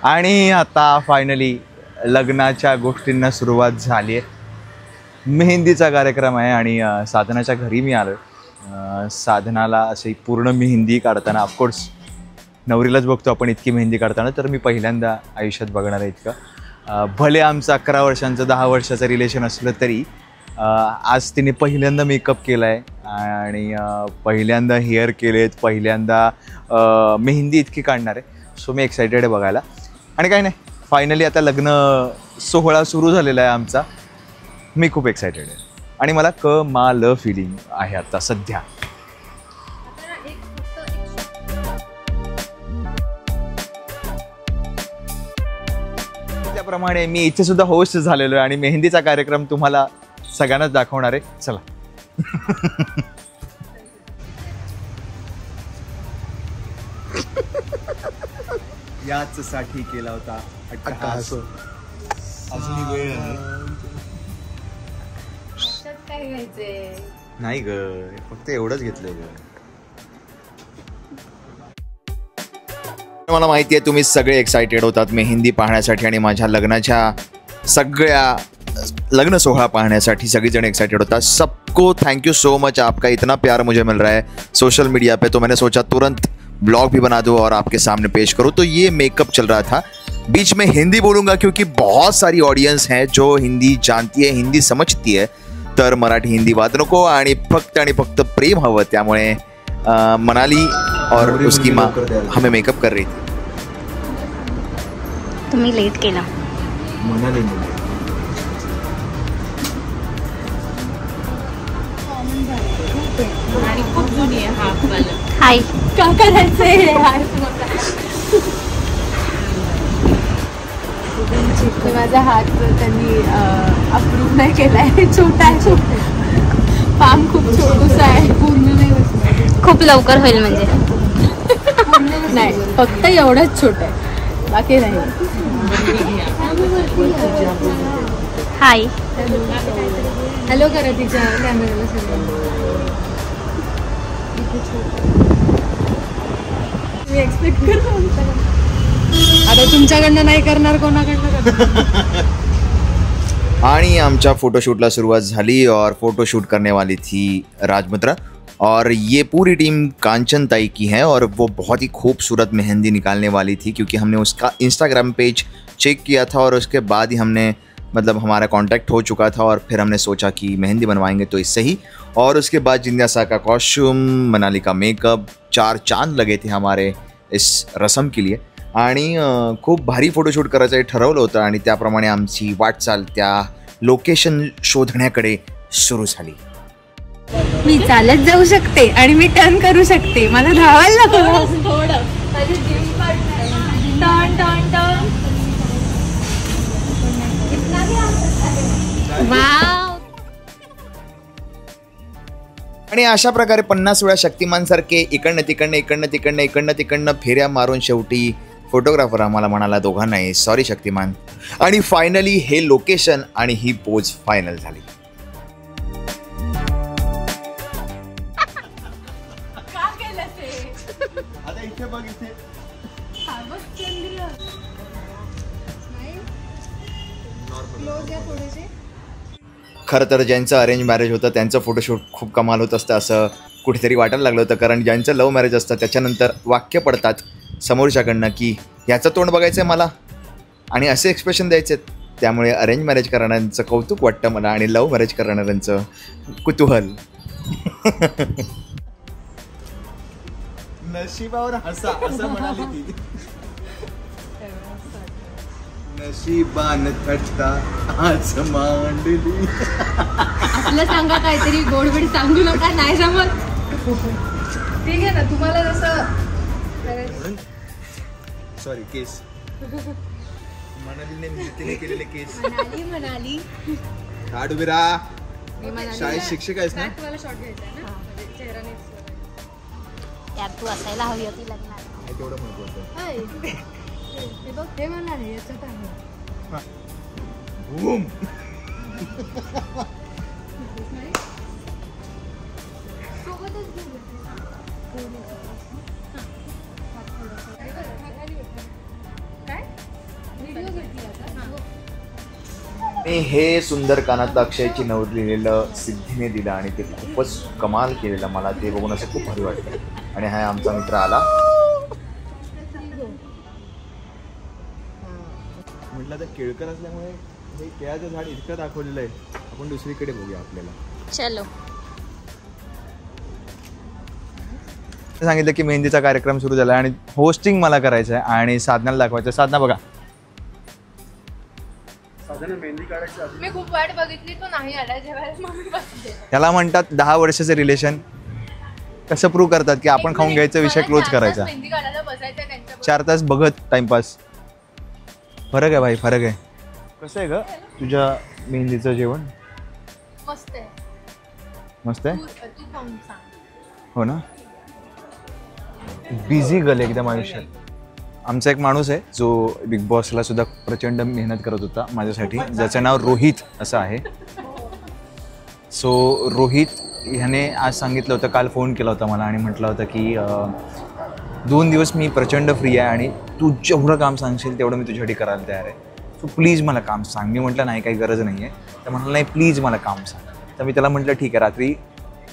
आणि आता फायनली लग्नाच्या गोष्टींना सुरुवात झाली आहे. मेहंदीचा कार्यक्रम आहे आणि साधनाच्या घरी मी आलो. साधनाला अशी पूर्ण मेहंदी काढताना, ऑफकोर्स नवरीलाच बघतो आपण इतकी मेहंदी काढताना, तर मी पहिल्यांदा आयुष्यात बघणार आहे इतकं. भले आमचं 11 वर्षांचं 10 वर्षाचं रिलेशन असलं तरी आज तिने पहिल्यांदा मेकअप केला आहे आणि पहिल्यांदा हेअर केलेत, पहिल्यांदा मेहंदी इतकी काढणार आहे. सो मी एक्सायटेड आहे बघायला. आणि काही नाही, फायनली आता लग्न सोहळा सुरू झालेला आहे आमचा. मी खूप एक्सायटेड आहे आणि मला कमाल फिलिंग आहे आता सध्या. त्याप्रमाणे मी इथे सुद्धा होस्ट झालेलो आहे आणि मेहंदीचा कार्यक्रम तुम्हाला सगळ्यांनाच दाखवणार आहे. चला. याच साठी केला होता अट्टहास. अजून वेळ नाही ग, फक्त एवढंच घेतलंय ग. मला माहिती आहे तुम्ही सगळे एक्साइटेड होतात मेहंदी पाहण्यासाठी आणि माझ्या सगळ्या लग्न सोहळा पाहण्यासाठी सगळीजण एक्साइटेड होता. सबको थैंक यू सो मच, आपका इतना प्यार मुझे मिल रहा है सोशल मीडिया पे, तो मैंने सोचा तुरंत ब्लॉग भी बना दूं और आपके सामने पेश करूं. तो ये मेकअप चल रहा था. बीच में हिंदी बोलूंगा क्योंकि बहुत सारी ऑडियंस है जो हिंदी जानती है, हिंदी समझती है, तर मराठी हिंदी बात नको आणि फक्त प्रेम हवं. त्यामुळे मनाली और उसकी माँ हमें मेकअप कर रही थी. तुम्ही लेट केला. मनाली हाय, काय करायचंय माझा हात त्यांनी अप्रूव्ह नाही केलाय. छोटा आहे, पाम खूप छोटूसा आहे, पूर्ण नाही बसणार. खूप लवकर होईल म्हणजे नाही, फक्त एवढंच छोट आहे, बाकी नाही. हाय, हॅलो करा तिच्या कॅमेराला सगळं. मी एक्सपेक्ट करतो आता तुमच्याकडनं नाही करणार, कोणाकडनं. आणि आमच्या फोटोशूटला सुरुवात झाली और फोटोशूट करने वाली थी राजमुद्रा और ये पूरी टीम कांचन ताई की है और वो बहुत ही खूबसूरत मेहंदी निकालने वाली थी क्योंकि हमने उसका इंस्टाग्राम पेज चेक किया था और उसके बाद ही हमने हमारा कांटेक्ट हो चुका था और फिर हमने सोचा कि मेहंदी बनवाएंगे तो इससे ही. और उसके बाद जिंद्यासा का कॉस्ट्यूम, मनाली का मेकअप, 4 चांद लगे थे हमारे इस रसम के लिए आणि खूप भारी फोटोशूट करायचं ठरवलं होतं आणि त्याप्रमाणे आमची वाटचाल त्या लोकेशन शोधण्याकडे सुरू झाली. मी चालत जाऊ शकते आणि मी टर्न करू शकते, मला धावायला नको थोडं. आणि अशा प्रकारे 50 वेळा शक्तिमान सारखे इकडनं तिकडनं फेऱ्या मारून शेवटी फोटोग्राफर आम्हाला म्हणाला दोघांनाही सॉरी शक्तिमान. आणि फायनली हे लोकेशन आणि ही पोज फायनल झाली. खरं तर ज्यांचं अरेंज मॅरेज होतं त्यांचं फोटोशूट खूप कमाल होत असतं असं कुठेतरी वाटायला लागलं होतं, कारण ज्यांचं लव्ह मॅरेज असतं त्याच्यानंतर वाक्य पडतात समोरच्याकडनं की ह्याचं तोंड बघायचं आहे मला आणि असे एक्सप्रेशन द्यायचे. त्यामुळे अरेंज मॅरेज करणाऱ्यांचं कौतुक वाटतं मला आणि लव्ह मॅरेज करणाऱ्यांचं कुतूहल. नशिबावर हसा असं म्हणाली ती. नशिबान थट्टा आज मांडली. आपलं सांगा काहीतरी गोडबीड सांगू नका, नाही जमत. ठीक आहे ना, तुम्हाला जसं. सॉरी, केस मनालीने केलेले केस. मनाली हाड उभी राहा. शाळेत शिक्षक आहेस ना. तुम्हाला शॉर्ट घ्यायचा आहे ना, चेहरा नाही. यार तू असायला हवी होती लग्नात. तेवढं महत्वाचं. हे बघ, हे म्हणाले याच्यात आहे. बूम. मी हे सुंदर कानात अक्षयची नवरी लिहिलेलं सिद्धीने दिलं आणि ते खूपच कमाल केलेलं. मला ते बघून असं खूप भारी वाटतं. आणि हा आमचा मित्र आला. म्हटलं तर केळकर असल्यामुळे हे केळाचं झाड इतकं दाखवलेलं आहे. आपण दुसरीकडे बघूया आपल्याला. चलो. सांगितलं की मेहंदीचा कार्यक्रम सुरू झाला आणि होस्टिंग मला करायचं आहे आणि साधनाला दाखवायचं. साधना बघा, मी खूप वाट बघितली, तो नाही आला. जेवायला मम्मी बसते. त्याला म्हणतात 10 वर्षाचं रिलेशन. कसं प्रूव्ह करतात की आपण खाऊन घ्यायचा विषय क्लोज करायचा. मेहंदी काढायला बसायचं त्यांच्या 4 तास बघत टाइमपास. फरक आहे भाई, फरक आहे. कसं आहे ग तुझ्या मेहंदीचं जेवण? मस्त आहे. मस्त आहे. तू खाऊन सांग. हो ना. बिझी गर्ल एकदम आयुष्यात. आमचा एक माणूस आहे जो बिग बॉसला सुद्धा प्रचंड मेहनत करत होता माझ्यासाठी, ज्याचं नाव रोहित असं आहे. सो रोहित ह्याने आज सांगितलं होतं, काल फोन केला होता मला आणि म्हटलं होतं की 2 दिवस मी प्रचंड फ्री आहे आणि तू जेवढं काम सांगशील तेवढं मी तुझ्यासाठी करायला तयार आहे. सो प्लीज मला काम सांग. मी म्हटलं नाही, काही गरज नाही आहे. तर म्हटलं नाही, प्लीज मला काम सांग. तर मी त्याला म्हटलं ठीक आहे, रात्री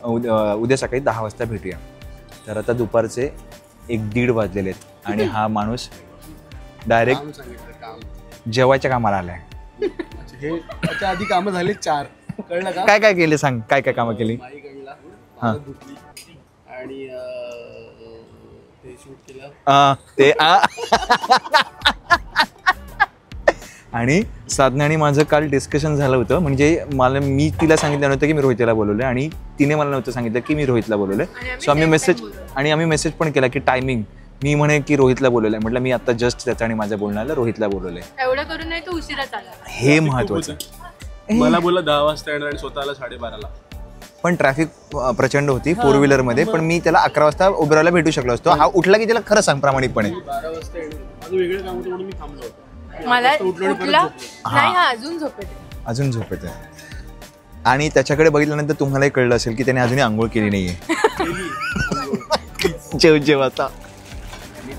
उद्या सकाळी 10 वाजता भेटूया. तर आता दुपारचे 1-1:30 वाजलेले आहेत आणि हा माणूस डायरेक्ट जेवायच्या कामाला आलाय. हे त्याच्या आधी कामं झाले 4. कळलं का? काय काय केले सांग, काय काय कामं केली? माई काढला, हां. धुतली आणि ते शूट केलं. ते आणि साधना आणि माझं काल डिस्कशन झालं होतं. म्हणजे मी तिला सांगितलं नव्हतं की मी रोहितला बोलवलं आणि तिने मला नव्हतं सांगितलं की मी रोहितला बोलवलं. सो आम्ही मेसेज पण केला की टायमिंग. मी म्हणे की रोहितला बोलवलंय. म्हटलं मी आता जस्ट त्याचा आणि माझ्या बोलण्याला रोहितला बोलवलंय. एवढं करून नाही तो उशिराच आला. हे महत्वाचं. मला बोलला 10 वाजता येणार आणि स्वतःला 12:30ला. पण ट्रॅफिक प्रचंड होती 4 व्हीलरमध्ये. पण मी त्याला 11 वाजता ओबेरॉयला भेटू शकलो असतो. हा उठला की त्याला खरं सांग प्रामाणिकपणे. 12 वाजता येणार, माझं वेगळं काम होतं म्हणून मी थांबलो होतो. मला उठला नाही, हा अजून झोपेत आहे. अजून झोपेत आहे. आणि त्याच्याकडे बघितल्यानंतर तुम्हालाही कळलं असेल की त्याने अजूनही आंघोळ केली नाहीये. जेव आता नीट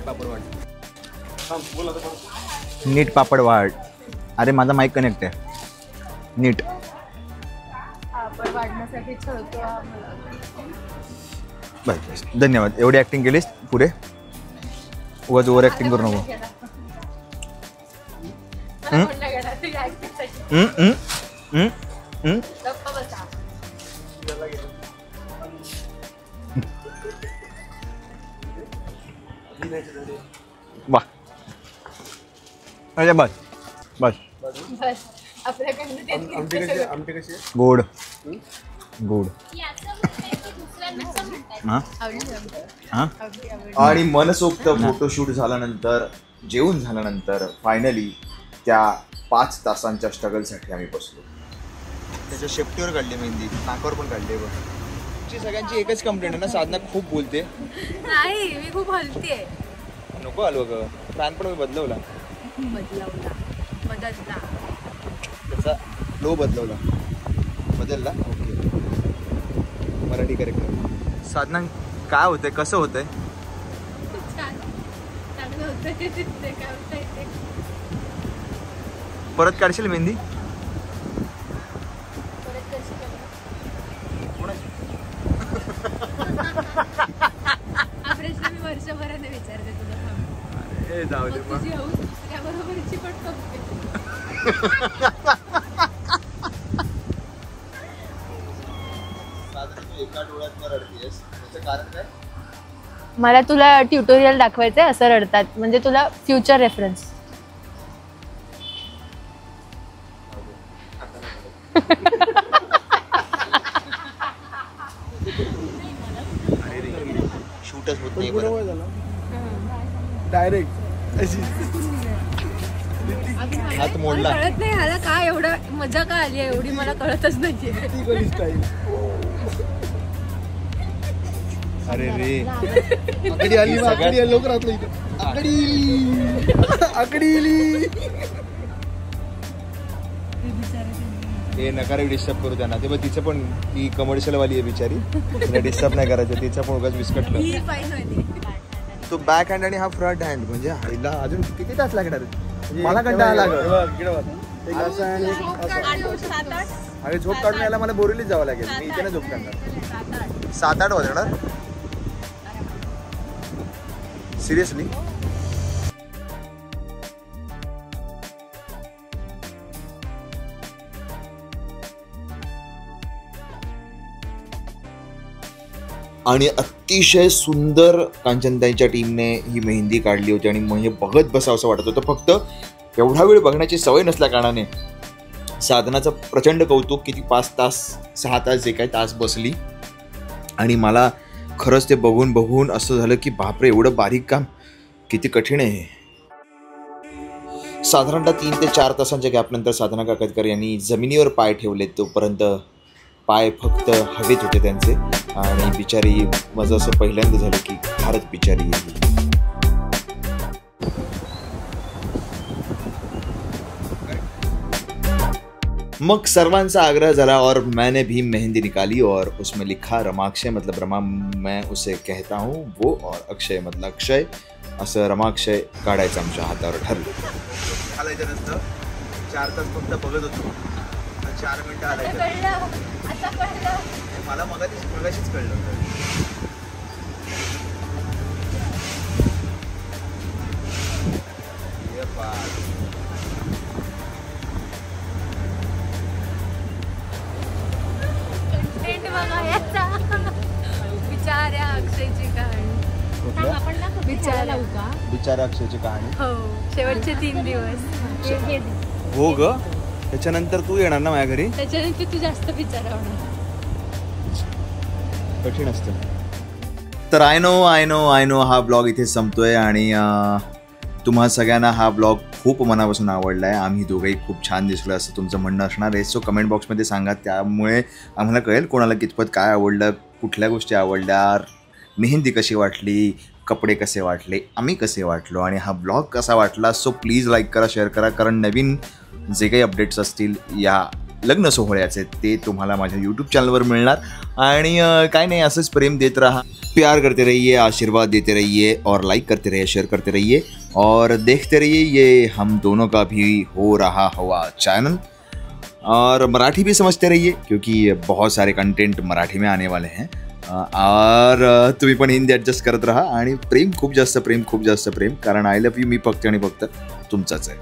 पापड वाढ. अरे माझा माईक कनेक्ट आहे. नीट आपण वाढण्यासाठी छळतो आम्हाला. बस बस, धन्यवाद. एवढी ऍक्टिंग केलीस, पुढे उगाच ओव्हर ऍक्टिंग करू नको. वा, अरे बस बस. आमटे कसे गोड गोड. आणि मनसोक्त फोटोशूट झाल्यानंतर, जेवून झाल्यानंतर फायनली त्या 5 तासांच्या स्ट्रगलसाठी आम्ही बसलो. त्याच्या शेपटीवर काढली मेहंदी, नाकावर पण काढली. बघ, तुमची सगळ्यांची एकच कंप्लेंट आहे ना, साधना खूप बोलते. नाही, मी खूप हलतीये. नको आलो ग. फॅन पण मी बदलवला. त्याचा फ्लो बदलवला. बदलला. Okay, Marathi correct. साधना काय होतंय, कसं होतंय? परत काढशील मेहंदी? प्रश्न मी वर्षभराने विचारते तुला. अरे जाऊ दे. तुझी हौस दुसऱ्या बरोबरची पण संपते. एका डोळ्यात रडतेस, त्याचं कारण काय? मला तुला ट्युटोरियल दाखवायचंय असं रडतात, म्हणजे तुला फ्युचर रेफरन्स. शूटच होत नाही. डायरेक्ट हात मोडला. कळत नाही ह्याला काय एवढं मजा का आली आहे एवढी, मला कळतच नाहीये. अरे रे, आकडी आली, आकडी आली, लवकर आतलं इथं. आकडी हे नकारे डिस्टर्ब करू त्यांना. ते बघ, तिचं पण, ती कमर्शियल वाली आहे बिचारी, तिला डिस्टर्ब नाही करायचं. तिचं पण उगाच बिस्कटलं. तो बॅक हँड आणि हा फ्रंट हँड, म्हणजे आईला अजून किती तास लागणार? मला कंटाळा लागला. एक असं आणि एक असं. अरे झोप काढून यायला मला बोरिवलीत जावं लागेल. मी इथे नाही झोप काढणार. 7-8 वाजणार सिरियसली. आणि अतिशय सुंदर कांचनताईंच्या टीमने ही मेहंदी काढली होती आणि म्हणजे बघत बसावं असं वाटत होतं. फक्त एवढा वेळ बघण्याची सवय नसल्या कारणाने साधनाचं प्रचंड कौतुक. किती 5 तास 6 तास जे काही तास बसली आणि मला खरंच ते बघून असं झालं की बापरे, एवढं बारीक काम किती कठीण आहे. साधारणतः 3 ते 4 तासांच्या गॅपनंतर साधना काकतकर यांनी जमिनीवर पाय ठेवले. तोपर्यंत पाय फक्त हवेत होते त्यांचे आणि बिचारी, माझं असं पहिल्यांदा झालं की फारच बिचारी गेली. मग सर्वांचा आग्रह झाला और मैंने भी मेहंदी निकाली और उसमें लिखा रमाक्षय मतलब रमा मैं उसे कहता हूँ वो और अक्षय मतलब अक्षय. असं रमाक्षय काढायचं आमच्या हातावर ठरलं. आलायचं नसतं 4 तास फक्त बघत होतो. 4 मिनिटं आलायचं मला मगाशीच कळलं. बिचाऱ्या अक्षयची कहाणी. बिचारा अक्षयची कहाणी. हो, शेवटचे 3 दिवस. हो ग, त्याच्यानंतर तू येणार ना माझ्या घरी. त्याच्यानंतर तू जास्त बिचारा होणार. कठीण असतं. तर आय नो हा ब्लॉग इथे संपतोय आणि तुम्हा सगळ्यांना हा ब्लॉग खूप मनापासून आवडला आहे. आम्ही दोघंही खूप छान दिसलो असं तुमचं म्हणणं असणार आहे. सो कमेंट बॉक्समध्ये सांगा, त्यामुळे आम्हाला कळेल कोणाला कितपत काय आवडलं, कुठल्या गोष्टी आवडल्या, मेहंदी कशी वाटली, कपडे कसे वाटले, आम्ही कसे वाटलो आणि हा ब्लॉग कसा वाटला. सो प्लीज लाईक करा, शेअर करा, कारण नवीन जे काही अपडेट्स असतील या लग्न सोहळ्याचे ते तुम्हाला माझ्या यूट्यूब चॅनलवर मिळणार. आणि काय नाही, असंच प्रेम देत रहा, प्यार करते रहिए, आशीर्वाद देते रहिए और लाइक करते रहिए, शेयर करते रहिए और देखते रहिए ये हम दोनों का भी हो रहा हुआ चैनल. और मराठी भी समझते रहिए क्योंकि बहुत सारे कंटेंट मराठी में आने वाले हैं. और तुम्ही पण हिंदी ॲडजस्ट करत राहा आणि खूप जास्त प्रेम कारण आय लव्ह यू मी फक्त आणि फक्त तुमचाच आहे.